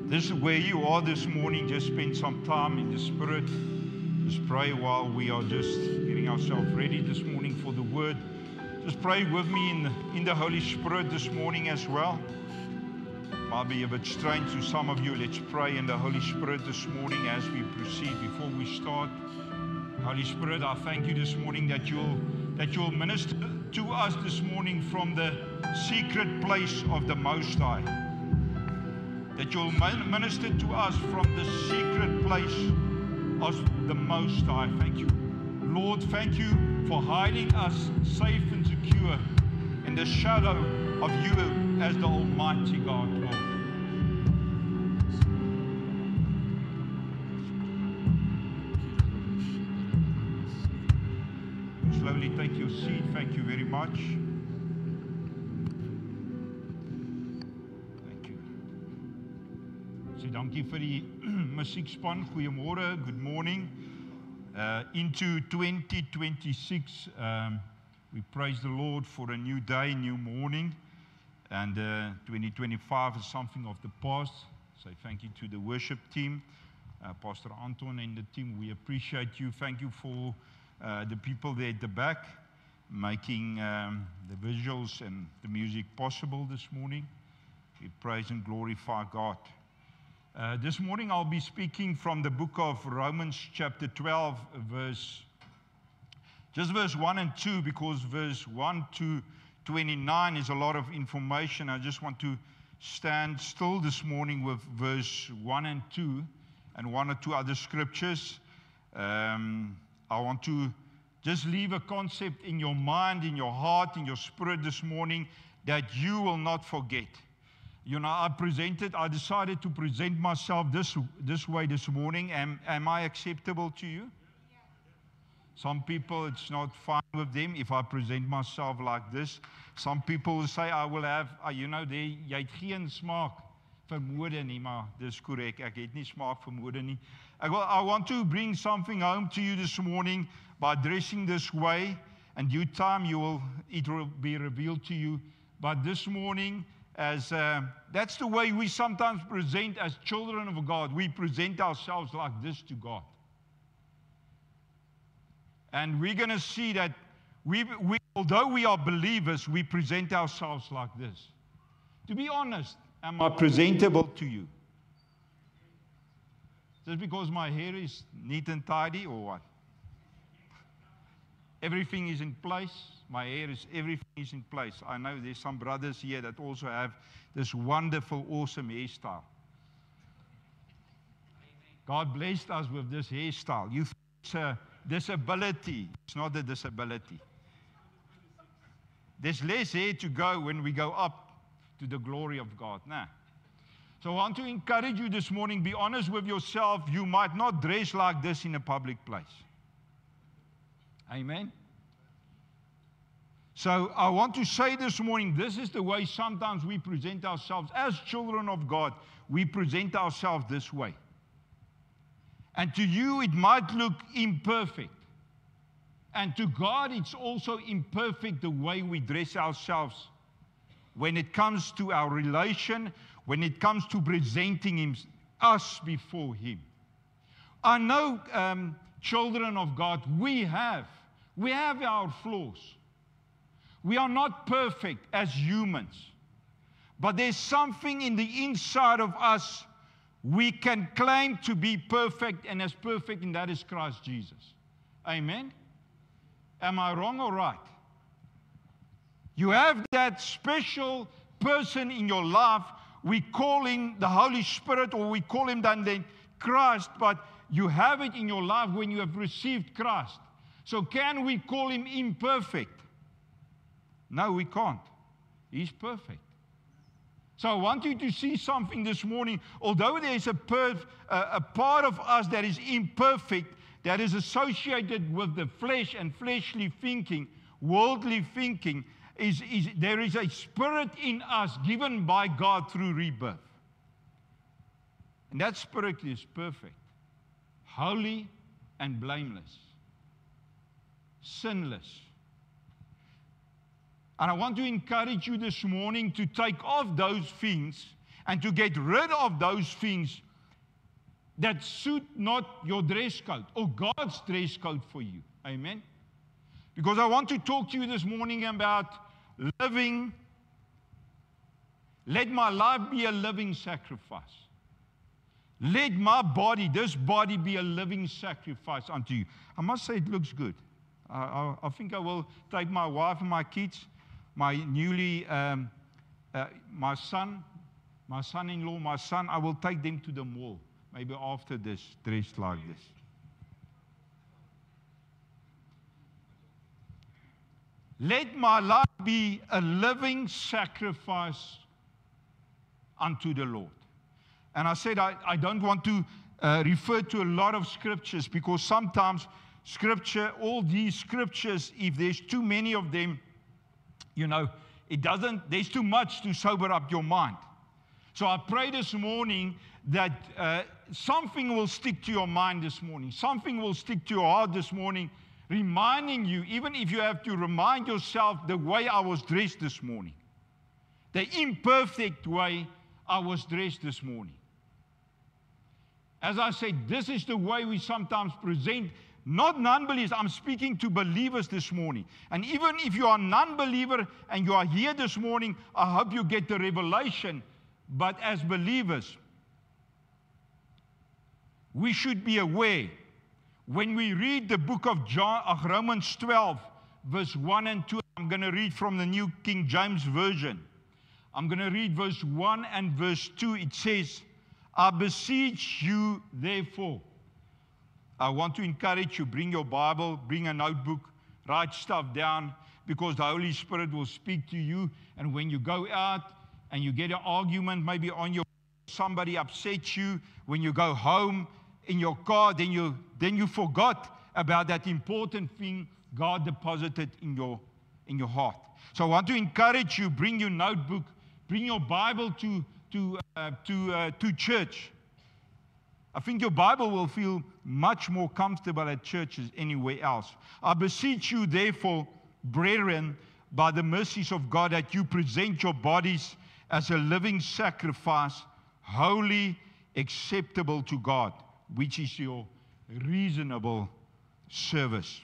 This is where you are this morning. Just spend some time in the Spirit. Just pray while we are just getting ourselves ready this morning for the Word. Just pray with me in the Holy Spirit this morning as well. Might be a bit strange to some of you. Let's pray in the Holy Spirit this morning as we proceed. Before we start, Holy Spirit, I thank you this morning that you'll minister to us this morning from the secret place of the Most High. That you'll minister to us from the secret place of the Most High. Thank you. Lord, thank you for hiding us safe and secure in the shadow of you as the Almighty God, Lord. Slowly take your seat. Thank you very much. Dankie vir die musiekspan. Goeiemôre, good morning. Into 2026, we praise the Lord for a new day, new morning. And 2025 is something of the past. So thank you to the worship team, Pastor Anton and the team. We appreciate you. Thank you for the people there at the back, making the visuals and the music possible this morning. We praise and glorify God. This morning I'll be speaking from the book of Romans chapter 12, verse 1 and 2, because verse 1 to 29 is a lot of information. I just want to stand still this morning with verse 1 and 2 and one or two other scriptures. I want to just leave a concept in your mind, in your heart, in your spirit this morning that you will not forget. You know, I decided to present myself this way this morning. Am I acceptable to you? Yeah. Some people, it's not fine with them if I present myself like this. Some people will say I will have, jy het geen smaak vir mode nie, maar dis korrek. Ek het nie smaak vir mode nie. I want to bring something home to you this morning by dressing this way. In due time, it will be revealed to you. But this morning, that's the way we sometimes present as children of God. We present ourselves like this to God. And we're going to see that although we are believers, we present ourselves like this. To be honest, am I presentable to you? Just because my hair is neat and tidy or what? Everything is in place. My hair everything is in place. I know there's some brothers here that also have this wonderful, awesome hairstyle. God blessed us with this hairstyle. You think it's a disability. It's not a disability. There's less hair to go when we go up to the glory of God. Nah. So I want to encourage you this morning, be honest with yourself. You might not dress like this in a public place. Amen. So I want to say this morning, this is the way sometimes we present ourselves. As children of God, we present ourselves this way. And to you, it might look imperfect. And to God, it's also imperfect the way we dress ourselves when it comes to our relation, when it comes to presenting us before Him. I know, children of God, we have our flaws. We are not perfect as humans, but there's something in the inside of us we can claim to be perfect and as perfect, and that is Christ Jesus. Amen? Am I wrong or right? You have that special person in your life. We call him the Holy Spirit, or we call him then Christ, but you have it in your life when you have received Christ. So can we call him imperfect? No, we can't. He's perfect. So I want you to see something this morning. Although there's a part of us that is imperfect, that is associated with the flesh and fleshly thinking, worldly thinking, there is a spirit in us given by God through rebirth. And that spirit is perfect, holy and blameless, sinless. And I want to encourage you this morning to take off those things and to get rid of those things that suit not your dress code or God's dress code for you. Amen? Because I want to talk to you this morning about living. Let my life be a living sacrifice. Let my body, this body, be a living sacrifice unto you. I must say it looks good. I think I will take my wife and my kids, my son-in-law, my son, I will take them to the mall. Maybe after this, dressed like this. Let my life be a living sacrifice unto the Lord. And I said I don't want to refer to a lot of scriptures, because sometimes scripture, all these scriptures, if there's too many of them, there's too much to sober up your mind. So I pray this morning that something will stick to your mind this morning. Something will stick to your heart this morning, reminding you, even if you have to remind yourself the way I was dressed this morning, the imperfect way I was dressed this morning. As I said, this is the way we sometimes present, not non-believers. I'm speaking to believers this morning. And even if you are a non-believer and you are here this morning, I hope you get the revelation. But as believers, we should be aware. When we read the book of Romans 12, verse 1 and 2, I'm going to read from the New King James Version. I'm going to read verse 1 and verse 2. It says, I beseech you, therefore. I want to encourage you, bring your Bible, bring a notebook, write stuff down, because the Holy Spirit will speak to you. And when you go out and you get an argument, maybe somebody upsets you, when you go home in your car, then you forgot about that important thing God deposited in your heart. So I want to encourage you, bring your notebook, bring your Bible to church. I think your Bible will feel much more comfortable at church as anywhere else. I beseech you, therefore, brethren, by the mercies of God, that you present your bodies as a living sacrifice, holy, acceptable to God, which is your reasonable service.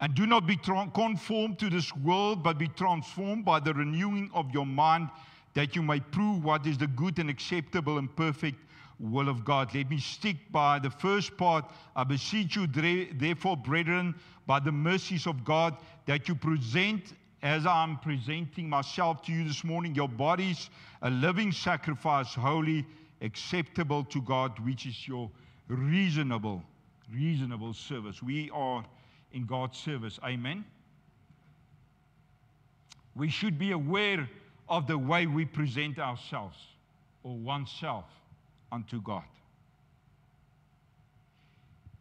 And do not be conformed to this world, but be transformed by the renewing of your mind, that you may prove what is the good and acceptable and perfect will of God. Let me stick by the first part. I beseech you, therefore, brethren, by the mercies of God, that you present, as I'm presenting myself to you this morning, your bodies a living sacrifice, holy, acceptable to God, which is your reasonable service. We are in God's service. Amen. We should be aware of the way we present ourselves or oneself unto God.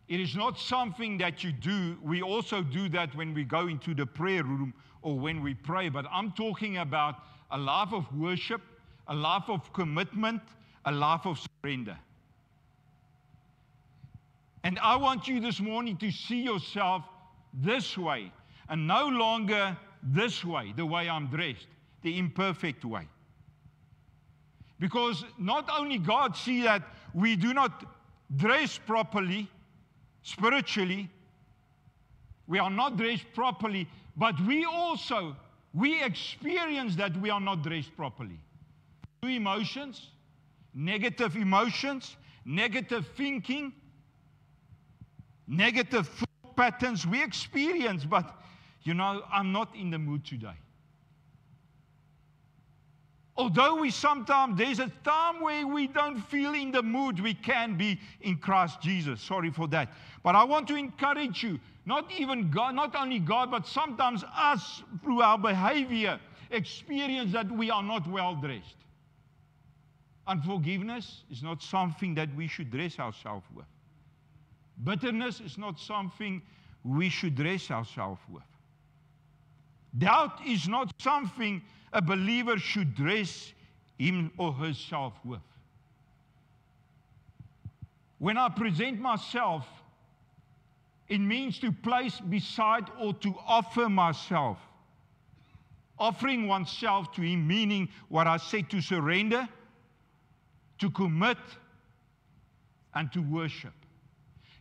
It is not something that you do. We also do that when we go into the prayer room or when we pray. But I'm talking about a life of worship, a life of commitment, a life of surrender. And I want you this morning to see yourself this way, and no longer this way, the way I'm dressed, the imperfect way. Because not only God sees that we do not dress properly, spiritually, we are not dressed properly, but we experience that we are not dressed properly. Through emotions, negative thinking, negative thought patterns we experience, but I'm not in the mood today. Although there's a time where we don't feel in the mood, we can be in Christ Jesus. Sorry for that. But I want to encourage you, not only God, but sometimes us, through our behavior, experience that we are not well dressed. Unforgiveness is not something that we should dress ourselves with. Bitterness is not something we should dress ourselves with. Doubt is not something a believer should dress him or herself with. When I present myself, it means to place beside or to offer myself Offering oneself to Him, meaning what I said, to surrender, to commit, and to worship.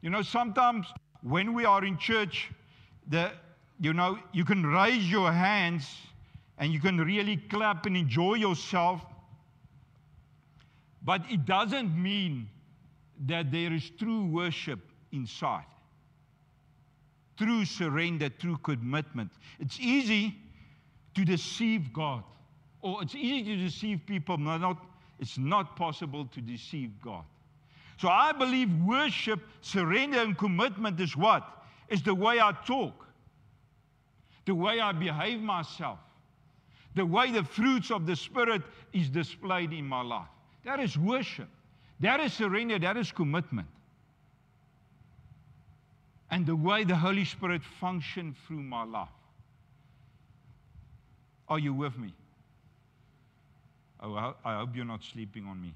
You know, sometimes when we are in church, you can raise your hands and you can really clap and enjoy yourself, but it doesn't mean that there is true worship inside. True surrender, true commitment. It's easy to deceive God, or it's easy to deceive people. It's not possible to deceive God. So I believe worship, surrender, and commitment is what? Is the way I talk, the way I behave myself, the way the fruits of the Spirit is displayed in my life. That is worship. That is surrender. That is commitment. And the way the Holy Spirit functions through my life. Are you with me? Oh, I hope you're not sleeping on me.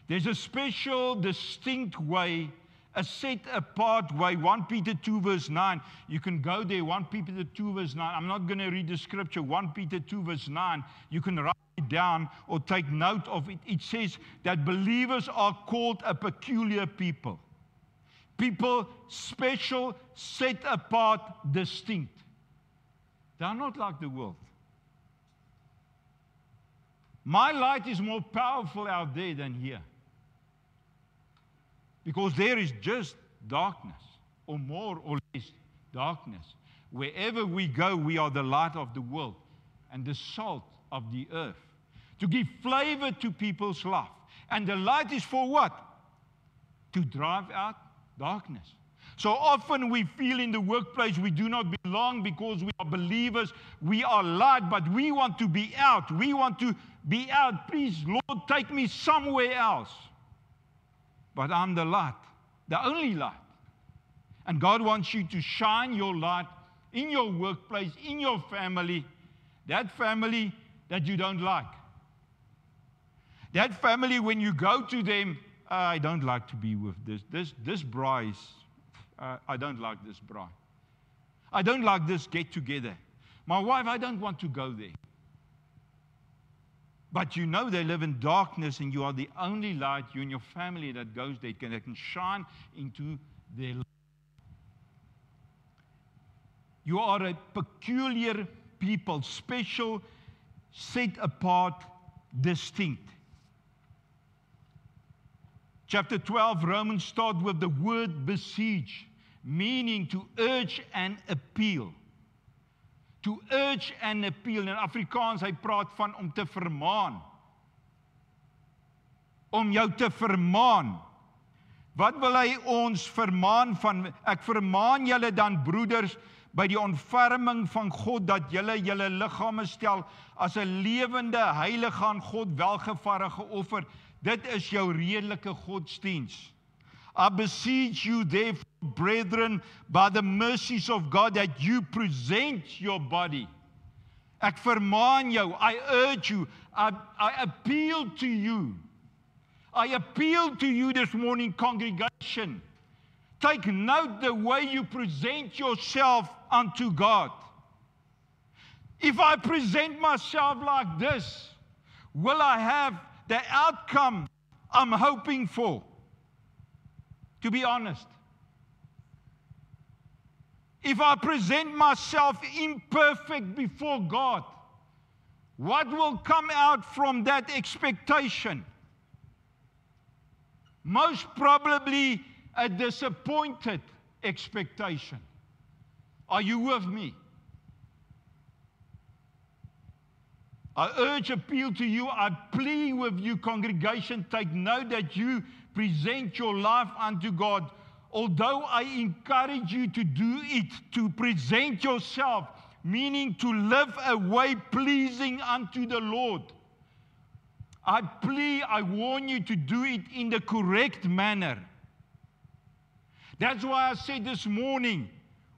There's a special, distinct way, a set-apart way. 1 Peter 2 verse 9. You can go there, 1 Peter 2 verse 9. I'm not going to read the scripture. 1 Peter 2 verse 9. You can write it down or take note of it. It says that believers are called a peculiar people. People special, set apart, distinct. They are not like the world. My light is more powerful out there than here. Because there is just darkness, or more or less darkness. Wherever we go, we are the light of the world and the salt of the earth. To give flavor to people's life. And the light is for what? To drive out darkness. So often we feel in the workplace we do not belong because we are believers, we are light, but we want to be out. We want to be out. Please, Lord, take me somewhere else. But I'm the light, the only light. And God wants you to shine your light in your workplace, in your family, that family that you don't like. That family, when you go to them, I don't like to be with this bride. I don't like this bride. I don't like this get-together. My wife, I don't want to go there. But you know they live in darkness and you are the only light, you and your family that goes there, that can shine into their light. You are a peculiar people, special, set apart, distinct. Chapter 12, Romans start with the word besiege, meaning to urge and appeal. To urge and appeal. In Afrikaans, hy praat van om te vermaan. Om jou te vermaan. Wat wil hy ons vermaan van? Ek vermaan julle dan, broeders, by die ontferming van God, dat julle liggame stel as 'n lewende, heilige aan God welgevallige offer. Dit is jou redelike godsdiens. I beseech you therefore, brethren, by the mercies of God, that you present your body. Ek vermaan jou, I urge you, I appeal to you. I appeal to you this morning, congregation. Take note the way you present yourself unto God. If I present myself like this, will I have the outcome I'm hoping for? To be honest. If I present myself imperfect before God, what will come out from that expectation? Most probably a disappointed expectation. Are you with me? I urge, appeal to you, I plead with you, congregation, take note that you present your life unto God. Although I encourage you to do it, to present yourself, meaning to live a way pleasing unto the Lord. I warn you to do it in the correct manner. That's why I said this morning,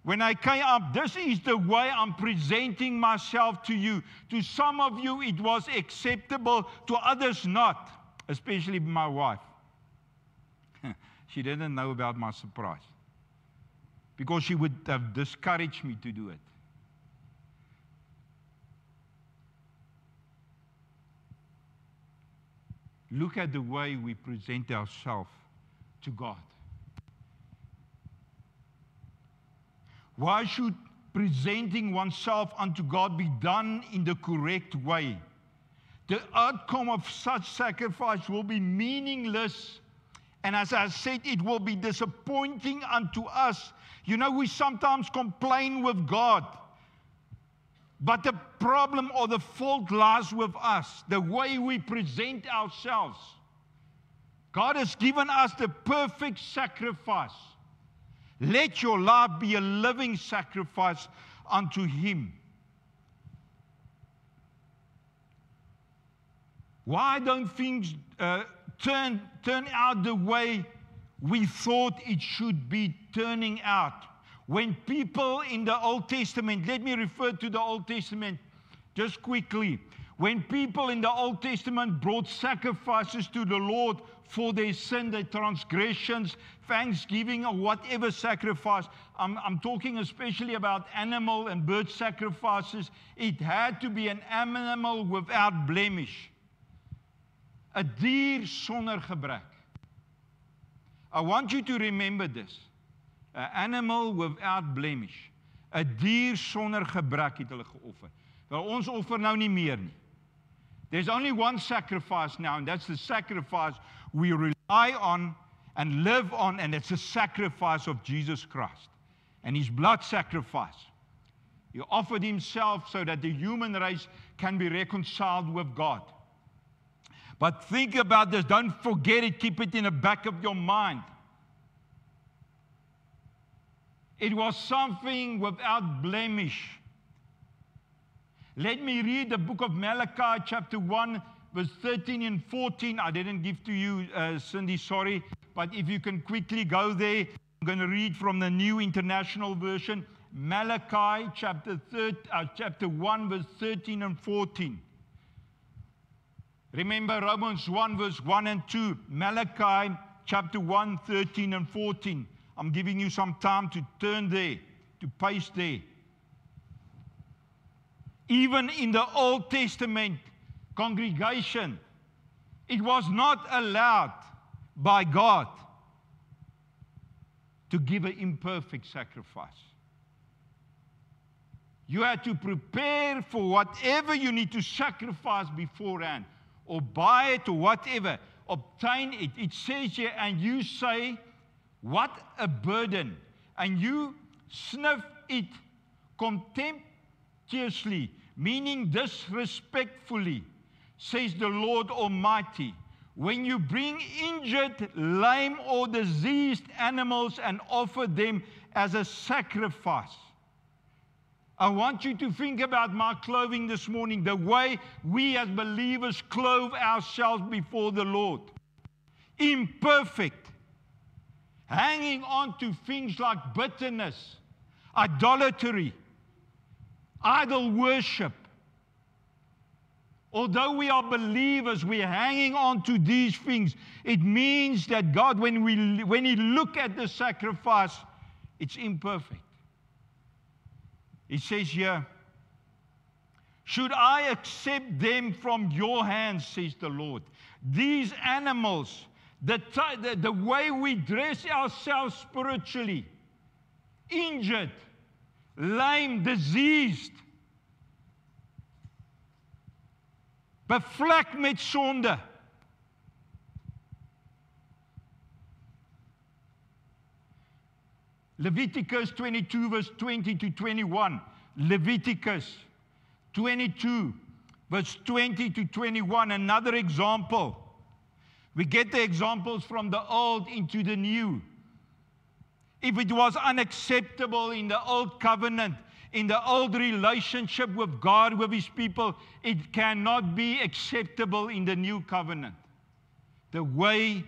when I came up, this is the way I'm presenting myself to you. To some of you, it was acceptable, to others not, especially my wife. She didn't know about my surprise. because she would have discouraged me to do it. Look at the way we present ourselves to God. Why should presenting oneself unto God be done in the correct way? The outcome of such sacrifice will be meaningless, and as I said, it will be disappointing unto us. You know, we sometimes complain with God, but the problem or the fault lies with us, the way we present ourselves. God has given us the perfect sacrifice. Let your life be a living sacrifice unto Him. Why don't things turn out the way we thought it should be turning out? When people in the Old Testament, let me refer to the Old Testament just quickly. When people in the Old Testament brought sacrifices to the Lord for their sin, their transgressions, thanksgiving, or whatever sacrifice, I'm talking especially about animal and bird sacrifices, it had to be an animal without blemish. 'n dier sonder gebrek. I want you to remember this. An animal without blemish. 'n dier sonder gebrek het hulle geoffer. Wel, ons offer nou nie meer nie. There's only one sacrifice now, and that's the sacrifice we rely on and live on, and it's the sacrifice of Jesus Christ and His blood sacrifice. He offered Himself so that the human race can be reconciled with God. But think about this. Don't forget it. Keep it in the back of your mind. It was something without blemish. Let me read the book of Malachi, chapter 1, verse 13 and 14. I didn't give to you, Cindy, sorry. But if you can quickly go there, I'm going to read from the New International Version. Malachi, chapter 1, verse 13 and 14. Remember Romans 1, verse 1 and 2. Malachi, chapter 1, 13 and 14. I'm giving you some time to turn there, to paste there. Even in the Old Testament congregation, it was not allowed by God to give an imperfect sacrifice. You had to prepare for whatever you need to sacrifice beforehand, or buy it, or whatever. Obtain it. It says here, and you say, what a burden. And you sniff it contemptuously, meaning disrespectfully, says the Lord Almighty. When you bring injured, lame, or diseased animals and offer them as a sacrifice. I want you to think about my clothing this morning, the way we as believers clothe ourselves before the Lord. Imperfect. Hanging on to things like bitterness, idolatry, idol worship. Although we are believers, we are hanging on to these things. It means that God, when He look at the sacrifice, it's imperfect. It says here, should I accept them from your hands, says the Lord. These animals, the way we dress ourselves spiritually, injured, lame, diseased, bevlek met sonde. Leviticus 22, verse 20 to 21. Leviticus 22, verse 20 to 21. Another example. We get the examples from the old into the new. If it was unacceptable in the old covenant, in the old relationship with God, with His people, it cannot be acceptable in the new covenant. The way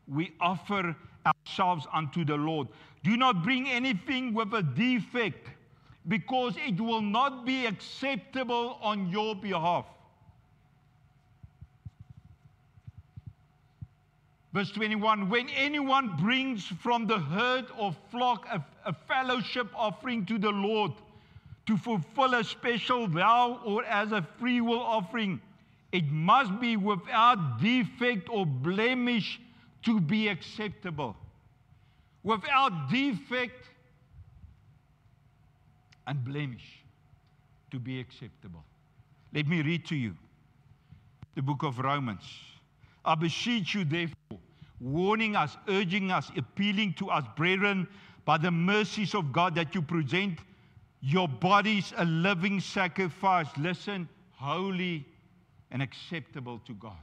we offer ourselves unto the Lord. Do not bring anything with a defect, because it will not be acceptable on your behalf. Verse 21, when anyone brings from the herd or flock a fellowship offering to the Lord to fulfill a special vow or as a freewill offering, it must be without defect or blemish to be acceptable. Without defect and blemish to be acceptable. Let me read to you the book of Romans. I beseech you, therefore, warning us, urging us, appealing to us, brethren, by the mercies of God, that you present your bodies a living sacrifice. Listen, holy and acceptable to God.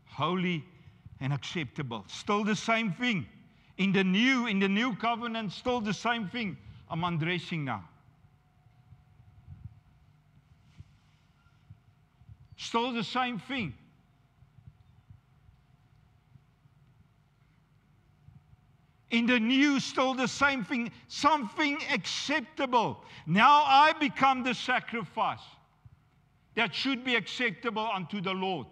Holy and acceptable. Still the same thing. In the new covenant, still the same thing. I'm undressing now. Still the same thing. In the new, still the same thing. Something acceptable. Now I become the sacrifice that should be acceptable unto the Lord.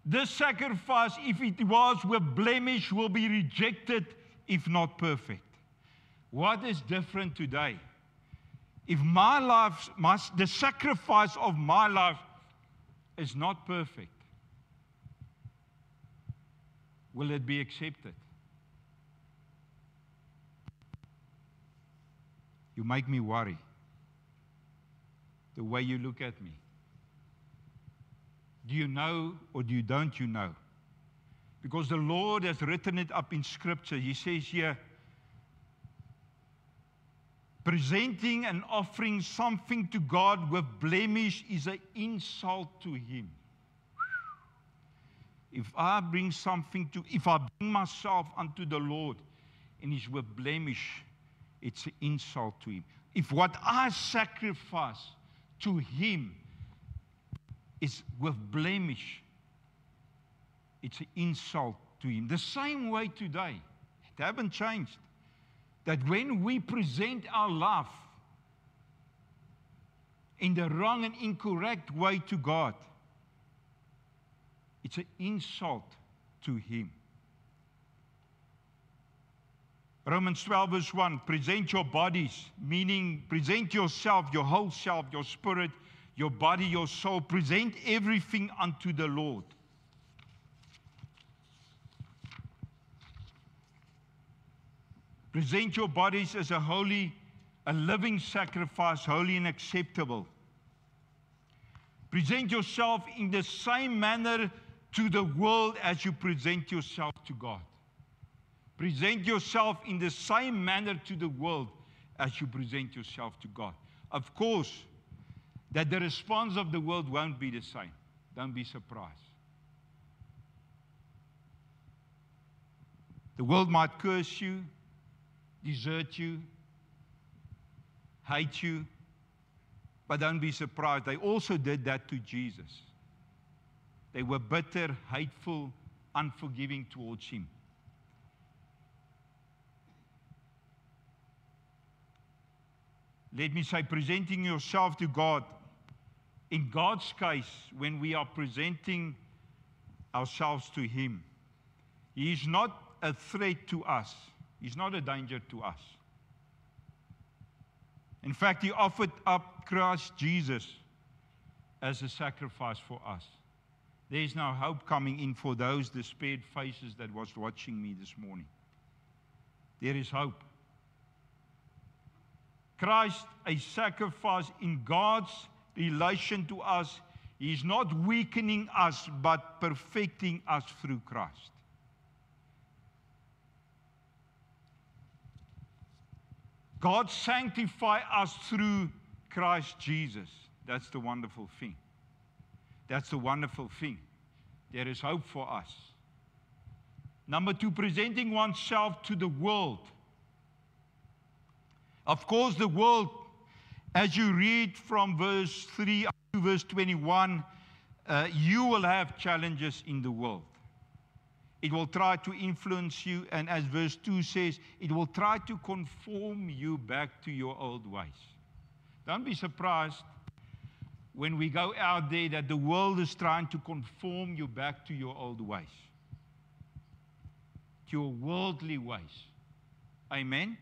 This sacrifice, if it was with blemish, will be rejected if not perfect. What is different today? If my life, the sacrifice of my life is not perfect, will it be accepted? You make me worry. The way you look at me. Do you know or don't you know? Because the Lord has written it up in Scripture. He says here, presenting and offering something to God with blemish is an insult to Him. If I bring myself unto the Lord and it's with blemish, it's an insult to Him. If what I sacrifice to Him is with blemish, it's an insult to Him. The same way today, it hasn't changed. That when we present our life in the wrong and incorrect way to God, it's an insult to Him. Romans 12 verse 1, present your bodies, meaning present yourself, your whole self, your spirit, your body, your soul, present everything unto the Lord. Present your bodies as a living sacrifice, holy and acceptable. Present yourself in the same manner to the world as you present yourself to God. Present yourself in the same manner to the world as you present yourself to God. Of course, that the response of the world won't be the same. Don't be surprised. The world might curse you, desert you, hate you, but don't be surprised. They also did that to Jesus. They were bitter, hateful, unforgiving towards Him. Let me say, presenting yourself to God. In God's case, when we are presenting ourselves to Him, He is not a threat to us. He's not a danger to us. In fact, He offered up Christ Jesus as a sacrifice for us. There is now hope coming in for those despaired faces that was watching me this morning. There is hope. Christ, a sacrifice in God's relation to us. He is not weakening us, but perfecting us through Christ. God sanctify us through Christ Jesus. That's the wonderful thing. That's the wonderful thing. There is hope for us. Number 2, presenting oneself to the world. Of course, the world, as you read from verse 3 up to verse 21, you will have challenges in the world. It will try to influence you, and as verse 2 says, it will try to conform you back to your old ways. Don't be surprised when we go out there that the world is trying to conform you back to your old ways, to your worldly ways. Amen?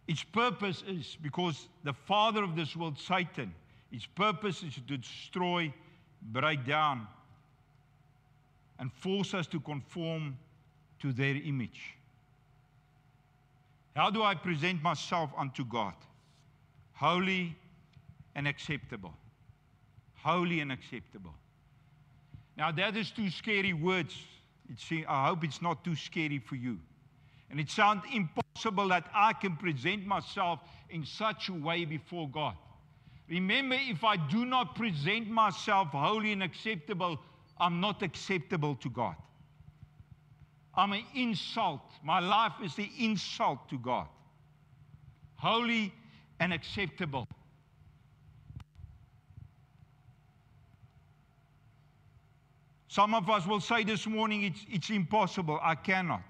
Its purpose is because the father of this world, Satan, its purpose is to destroy, break down, and force us to conform to their image. How do I present myself unto God? Holy and acceptable. Holy and acceptable. Now that is two scary words. I hope it's not too scary for you. And it sounds impossible that I can present myself in such a way before God. Remember, if I do not present myself holy and acceptable, I'm not acceptable to God. I'm an insult. My life is the insult to God. Holy and acceptable. Some of us will say this morning, it's impossible. I cannot.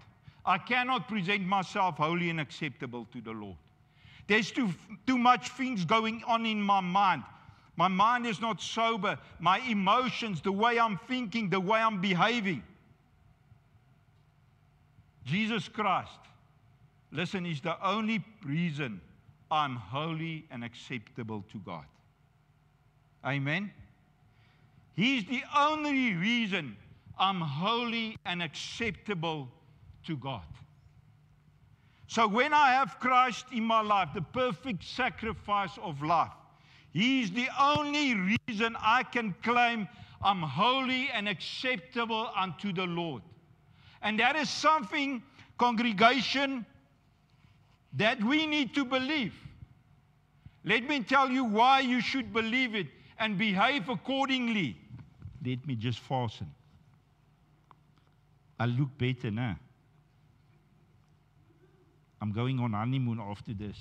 I cannot present myself holy and acceptable to the Lord. There's too much things going on in my mind. My mind is not sober. My emotions, the way I'm thinking, the way I'm behaving. Jesus Christ, listen, is the only reason I'm holy and acceptable to God. Amen? He's the only reason I'm holy and acceptable to God. So when I have Christ in my life, the perfect sacrifice of life, He's the only reason I can claim I'm holy and acceptable unto the Lord. And that is something, congregation, that we need to believe. Let me tell you why you should believe it and behave accordingly. Let me just fasten. I look better now. I'm going on honeymoon after this.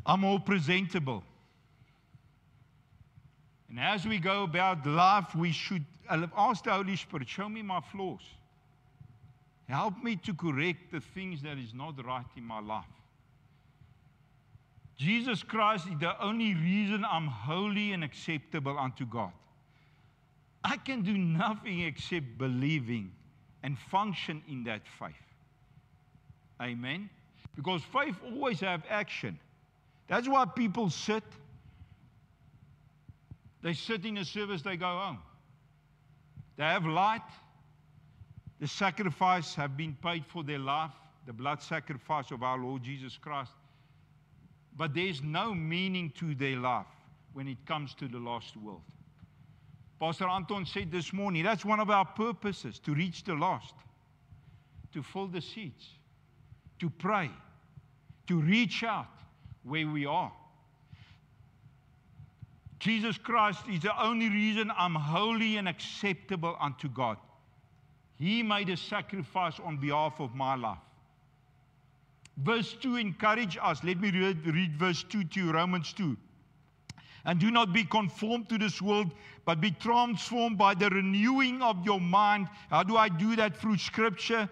I'm more presentable. And as we go about life, we should ask the Holy Spirit, show me my flaws. Help me to correct the things that is not right in my life. Jesus Christ is the only reason I'm holy and acceptable unto God. I can do nothing except believing and function in that faith. Amen? Because faith always have action. That's why people sit. They sit in a service, they go home. They have light. The sacrifice have been paid for their life, the blood sacrifice of our Lord Jesus Christ. But there's no meaning to their life when it comes to the lost world. Pastor Anton said this morning, that's one of our purposes, to reach the lost, to fill the seats, to pray, to reach out where we are. Jesus Christ is the only reason I'm holy and acceptable unto God. He made a sacrifice on behalf of my life. Verse 2 encourages us. Let me read verse 2 to you, Romans 2. And do not be conformed to this world, but be transformed by the renewing of your mind. How do I do that? Through Scripture,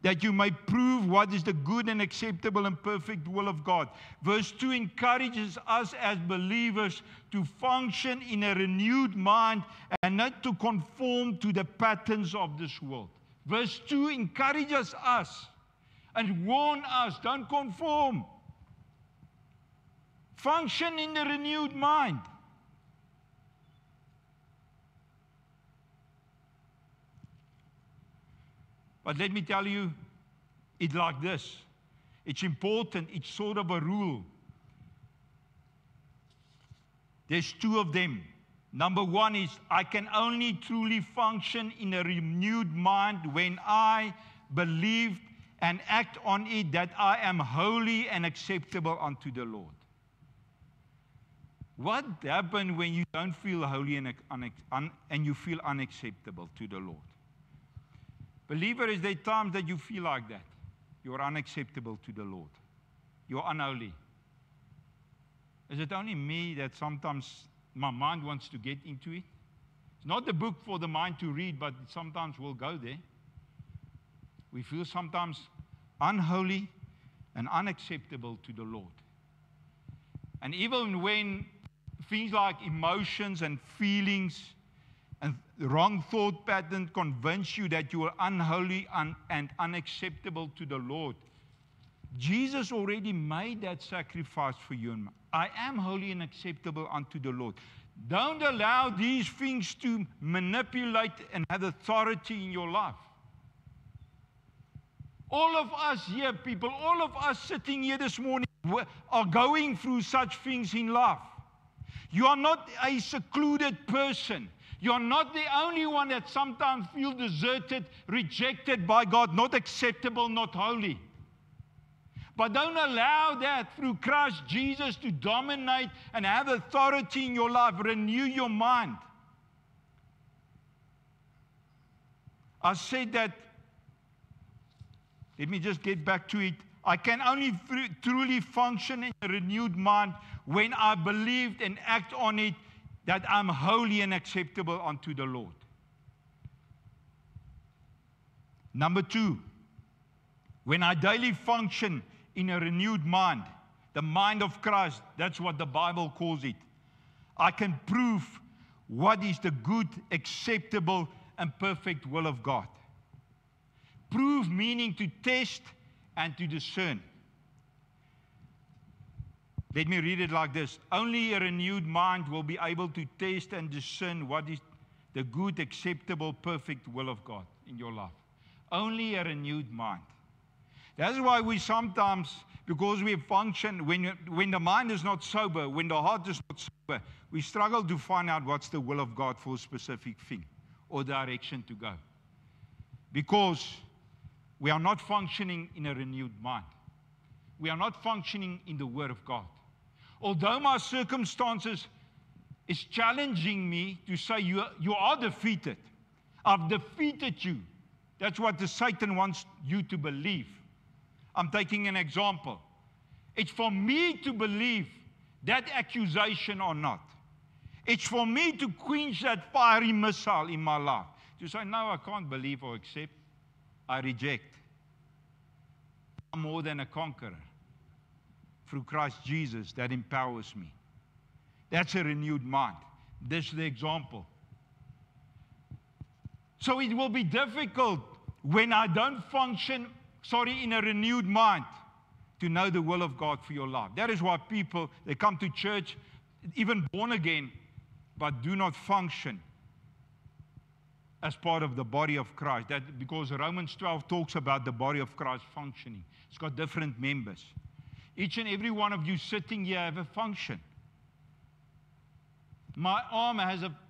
that you may prove what is the good and acceptable and perfect will of God. Verse 2 encourages us as believers to function in a renewed mind and not to conform to the patterns of this world. Verse 2 encourages us and warns us, don't conform. Function in the renewed mind. But let me tell you it like this. It's important. It's sort of a rule. There's two of them. Number one is I can only truly function in a renewed mind when I believe and act on it that I am holy and acceptable unto the Lord. What happens when you don't feel holy and you feel unacceptable to the Lord? Believer, is there times that you feel like that? You're unacceptable to the Lord. You're unholy. Is it only me that sometimes my mind wants to get into it? It's not the book for the mind to read, but sometimes we'll go there. We feel sometimes unholy and unacceptable to the Lord. And even when things like emotions and feelings and the wrong thought pattern convince you that you are unholy and unacceptable to the Lord, Jesus already made that sacrifice for you and me. I am holy and acceptable unto the Lord. Don't allow these things to manipulate and have authority in your life. All of us here, people, all of us sitting here this morning are going through such things in life. You are not a secluded person. You are not the only one that sometimes feels deserted, rejected by God, not acceptable, not holy. But don't allow that through Christ Jesus to dominate and have authority in your life. Renew your mind. I said that, let me just get back to it. I can only truly function in a renewed mind when I believed and act on it that I'm holy and acceptable unto the Lord. Number 2, when I daily function in a renewed mind, the mind of Christ, that's what the Bible calls it, I can prove what is the good, acceptable, and perfect will of God. Prove meaning to test and to discern. Let me read it like this. Only a renewed mind will be able to test and discern what is the good, acceptable, perfect will of God in your life. Only a renewed mind. That's why we sometimes, because we function, when the mind is not sober, when the heart is not sober, we struggle to find out what's the will of God for a specific thing or direction to go. Because we are not functioning in a renewed mind. We are not functioning in the Word of God. Although my circumstances is challenging me to say, you are defeated. I've defeated you. That's what the Satan wants you to believe. I'm taking an example. It's for me to believe that accusation or not. It's for me to quench that fiery missile in my life. To say, no, I can't believe or accept. I reject. I'm more than a conqueror through Christ Jesus that empowers me. That's a renewed mind. This is the example. So it will be difficult when I don't function, in a renewed mind to know the will of God for your life. That is why people, they come to church, even born again, but do not function as part of the body of Christ. That because Romans 12 talks about the body of Christ functioning. It's got different members. Each and every one of you sitting here have a function. My arm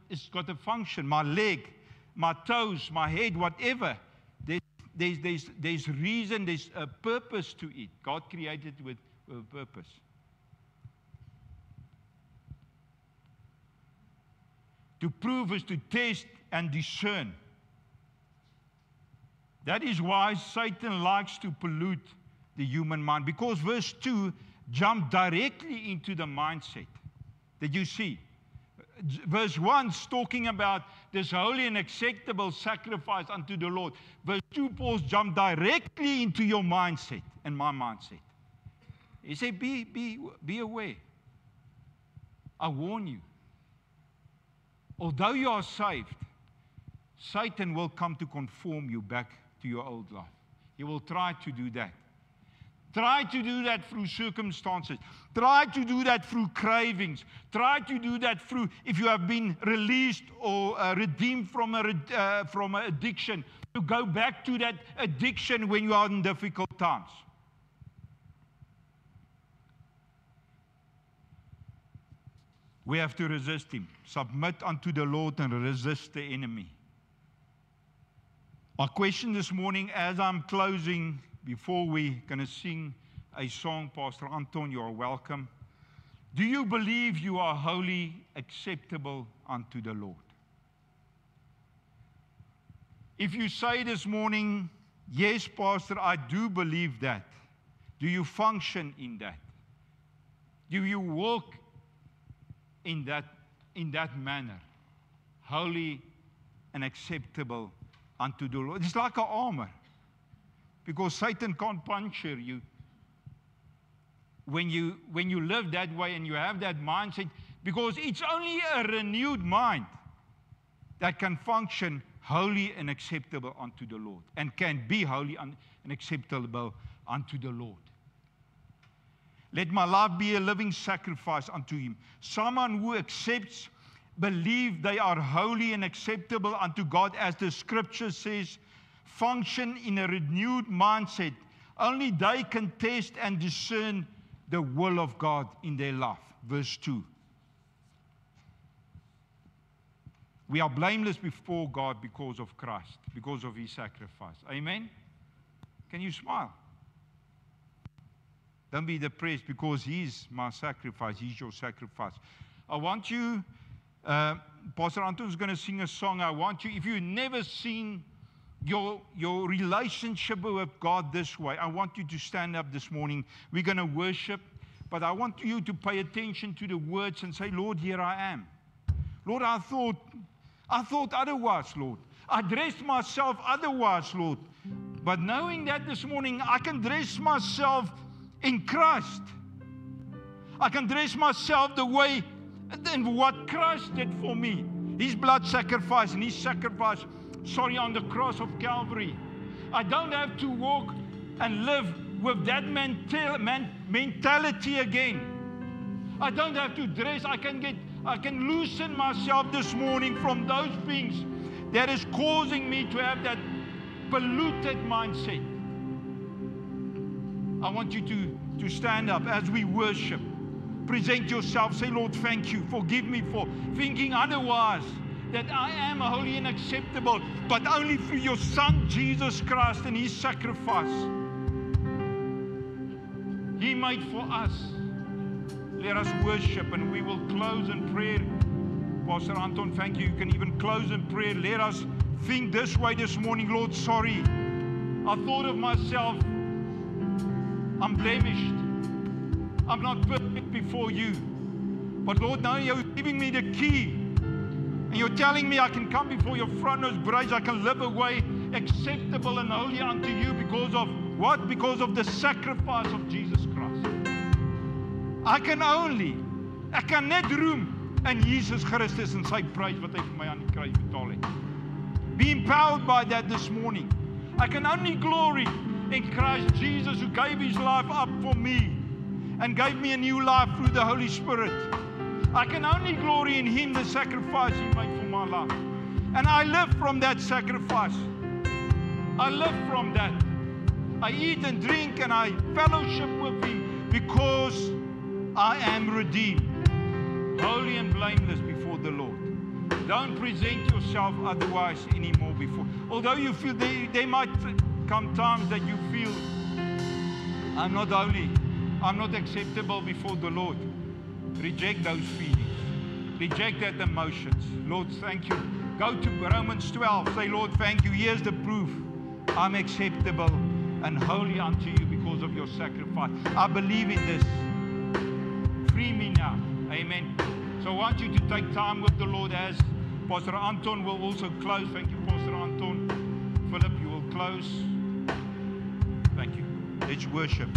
it's got a function. My leg, my toes, my head, whatever. There's reason, there's a purpose to it. God created it with a purpose. To prove is to test and discern. That is why Satan likes to pollute the human mind, because verse 2 jumped directly into the mindset. Did you see? Verse 1 is talking about this holy and acceptable sacrifice unto the Lord. Verse 2, Paul jumped directly into your mindset and my mindset. He said, be aware. I warn you. Although you are saved, Satan will come to conform you back to your old life. He will try to do that. Try to do that through circumstances. Try to do that through cravings. Try to do that through, if you have been released or redeemed from an addiction, to go back to that addiction when you are in difficult times. We have to resist him. Submit unto the Lord and resist the enemy. My question this morning, as I'm closing, before we're going to sing a song, Pastor Anton, you are welcome. Do you believe you are wholly acceptable unto the Lord? If you say this morning, yes, Pastor, I do believe that. Do you function in that? Do you walk in that manner? holy and acceptable unto the Lord. It's like an armor, because Satan can't puncture you. When you live that way and you have that mindset, because it's only a renewed mind that can function holy and acceptable unto the Lord, and can be holy and acceptable unto the Lord. Let my life be a living sacrifice unto Him. Someone who accepts, believe they are holy and acceptable unto God, as the Scripture says, function in a renewed mindset. Only they can test and discern the will of God in their life. Verse 2. We are blameless before God because of Christ, because of His sacrifice. Amen? Can you smile? Don't be depressed, because He's my sacrifice. He's your sacrifice. I want you, Pastor Anton is going to sing a song. I want you, if you've never seen your relationship with God this way, I want you to stand up this morning. We're going to worship, but I want you to pay attention to the words and say, Lord, here I am. Lord, I thought otherwise, Lord. I dressed myself otherwise, Lord. But knowing that this morning, I can dress myself in Christ. I can dress myself the way and what Christ did for me. His blood sacrifice and His sacrifice, on the cross of Calvary. I don't have to walk and live with that mentality again. I don't have to dress. I can loosen myself this morning from those things that is causing me to have that polluted mindset. I want you to stand up as we worship. Present yourself. Say, Lord, thank you. Forgive me for thinking otherwise, that I am holy and acceptable, but only through your Son, Jesus Christ, and His sacrifice. He made for us. Let us worship, and we will close in prayer. Pastor Anton, thank you. You can even close in prayer. Let us think this way this morning. Lord, sorry. I thought of myself, I'm blemished. I'm not perfect before you. But Lord, now you're giving me the key. And you're telling me I can come before your throne of grace. I can live a way acceptable and holy unto you because of what? Because of the sacrifice of Jesus Christ. I can net roem in Jesus Christus en sy prys wat hy vir my aan die kruis betaal het. Be empowered by that this morning. I can only glory in Christ Jesus, who gave His life up for me and gave me a new life through the Holy Spirit. I can only glory in Him, the sacrifice He made for my life. And I live from that sacrifice. I live from that. I eat and drink and I fellowship with Him because I am redeemed, holy and blameless before the Lord. Don't present yourself otherwise anymore before. Although you feel, there might come times that you feel, I'm not holy, I'm not acceptable before the Lord. Reject those feelings. Reject that emotions. Lord, thank you. Go to Romans 12. Say, Lord, thank you. Here's the proof. I'm acceptable and holy unto you because of your sacrifice. I believe in this. Free me now. Amen. So I want you to take time with the Lord, as Pastor Anton will also close. Thank you, Pastor Anton. Philip, you will close. Thank you. Let's worship.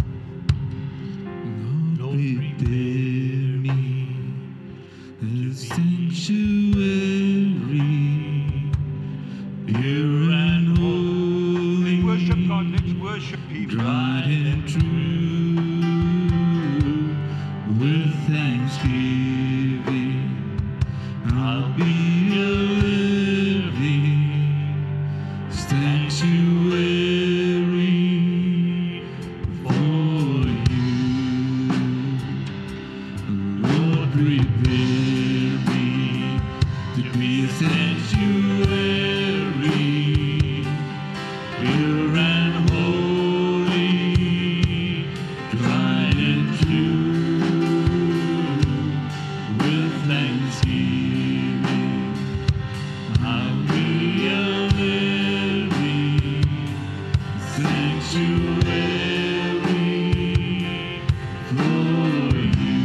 Lord, prepare me a sanctuary, pure and holy. Worship God. Let's worship Him. Tried and true, with thanksgiving, I'll be a living sanctuary for you. Lord, prepare me to be a sanctuary, pure and holy, tried and true, with thanksgiving, I'll be a living sanctuary for you.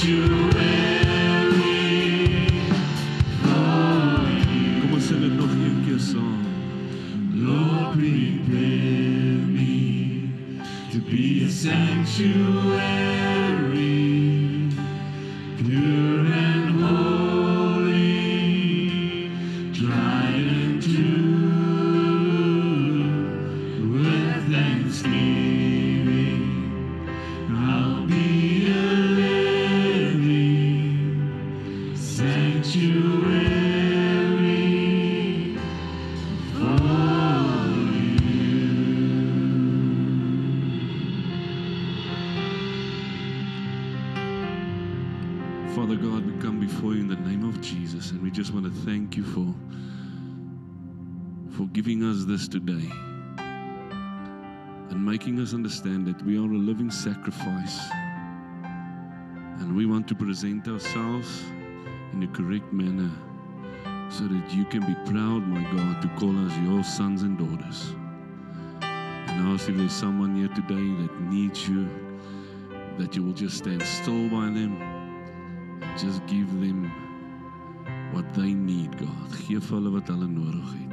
Kom ons sing dit nog een keer saam. Lord, prepare me to be a sanctuary, pure and holy, tried and true. With thanksgiving, I'll be a living sanctuary. Father God, we come before you in the name of Jesus, and we just want to thank you for giving us this today and making us understand that we are a living sacrifice, and we want to present ourselves in a correct manner so that you can be proud, my God, to call us your sons and daughters. And I ask if there's someone here today that needs you, that you will just stand still by them. Just give them what they need, God. Geef hulle wat hulle nodig het.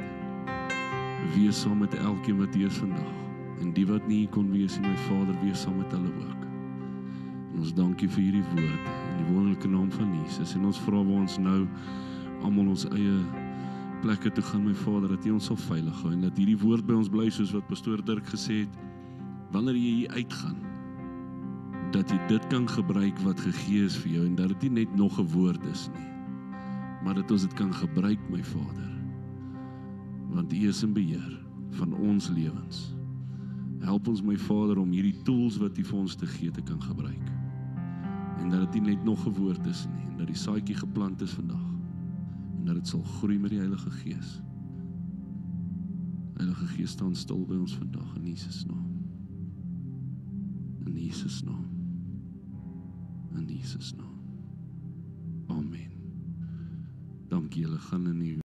Wees saam met elkeen wat hier is vandag. En die wat nie kon wees nie, my Vader, wees saam met hulle ook. En ons dank U vir hierdie woord, in die wonderlike naam van Jesus. En ons vra waar ons nou almal ons eie plekke toe gaan, my Vader, dat U ons sal veilig hou, en dat hierdie woord by ons bly, soos wat Pastoor Dirk gesê het, wanneer jy hier uitgaan, dat jy dit kan gebruik wat gegee is vir jou, en dat dit nie net nog 'n woord is nie, maar dat ons dit kan gebruik, my Vader, want U is in beheer van ons lewens. Help ons, my Vader, om hierdie tools wat U vir ons te gee te kan gebruik, en dat dit nie net nog 'n woord is nie, en dat die saadjie geplant is vandag, en dat dit sal groei met die Heilige Gees. Heilige Gees, staan stil by ons vandag, in Jesus naam. In Jesus naam. In Jesus naam. Amen. Dankie, julle gaan in die